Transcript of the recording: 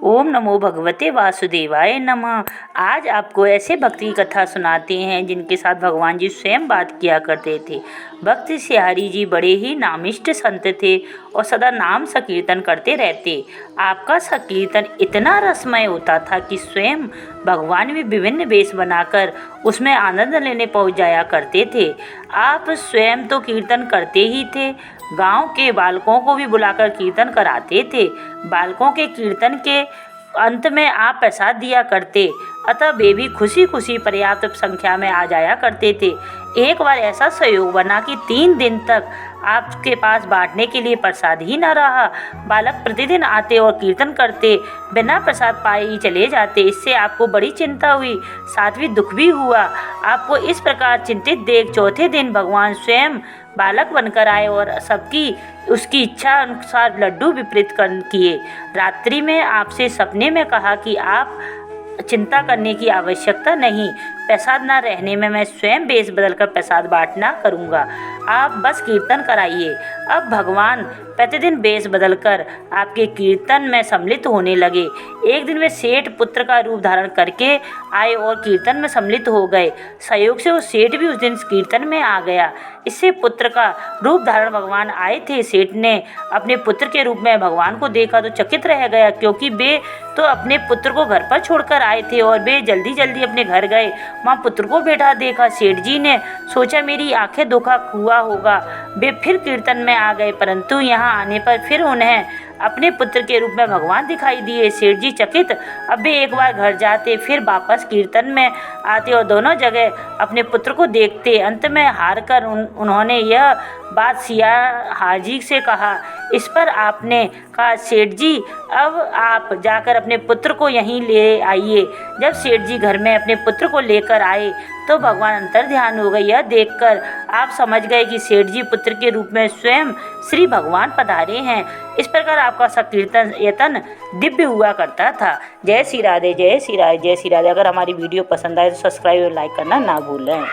ओम नमो भगवते वासुदेवाय नमः। आज आपको ऐसे भक्ति की कथा सुनाते हैं जिनके साथ भगवान जी स्वयं बात किया करते थे। भक्त सिहारी जी बड़े ही नामिष्ट संत थे और सदा नाम संकीर्तन करते रहते। आपका संकीर्तन इतना रसमय होता था कि स्वयं भगवान भी विभिन्न वेश बनाकर उसमें आनंद लेने पहुँच जाया करते थे। आप स्वयं तो कीर्तन करते ही थे, गांव के बालकों को भी बुलाकर कीर्तन कराते थे। बालकों के कीर्तन के अंत में आप प्रसाद दिया करते, अतः वे भी खुशी खुशी पर्याप्त संख्या में आ जाया करते थे। एक बार ऐसा संयोग बना कि 3 दिन तक आपके पास बांटने के लिए प्रसाद ही न रहा। बालक प्रतिदिन आते और कीर्तन करते, बिना प्रसाद पाए ही चले जाते। इससे आपको बड़ी चिंता हुई, साथ ही दुख भी हुआ। आपको इस प्रकार चिंतित देख चौथे दिन भगवान स्वयं बालक बनकर आए और सबकी उसकी इच्छा अनुसार लड्डू वितरित किए। रात्रि में आपसे सपने में कहा कि आप चिंता करने की आवश्यकता नहीं, प्रसाद न रहने में मैं स्वयं वेश बदलकर प्रसाद बांटना करूँगा, आप बस कीर्तन कराइए। अब भगवान प्रतिदिन वेश बदलकर आपके कीर्तन में सम्मिलित होने लगे। एक दिन वे सेठ पुत्र का रूप धारण करके आए और कीर्तन में सम्मिलित हो गए। संयोग से वो सेठ भी उस दिन कीर्तन में आ गया। इससे पुत्र का रूप धारण भगवान आए थे। सेठ ने अपने पुत्र के रूप में भगवान को देखा तो चकित रह गया, क्योंकि वे तो अपने पुत्र को घर पर छोड़कर आए थे और वे जल्दी जल्दी अपने घर गए। वहाँ पुत्र को बैठा देखा। सेठ जी ने सोचा मेरी आंखें धोखा हुआ होगा। वे फिर कीर्तन में आ गए, परंतु यहाँ आने पर फिर उन्हें अपने पुत्र के रूप में भगवान दिखाई दिए। सेठ जी चकित। अब वे एक बार घर जाते, फिर वापस कीर्तन में आते और दोनों जगह अपने पुत्र को देखते। अंत में हार कर उन्होंने यह बात सिया हाजी से कहा। इस पर आपने कहा, सेठ जी अब आप जाकर अपने पुत्र को यहीं ले आइए। जब सेठ जी घर में अपने पुत्र को लेकर आए तो भगवान अंतर ध्यान हो गए। यह देखकर आप समझ गए कि सेठ जी पुत्र के रूप में स्वयं श्री भगवान पधारे हैं। इस प्रकार आपका संकीर्तन यतन दिव्य हुआ करता था। जय श्री राधे, जय श्री राधे, जय श्री राधे। अगर हमारी वीडियो पसंद आए तो सब्सक्राइब और लाइक करना ना भूलें।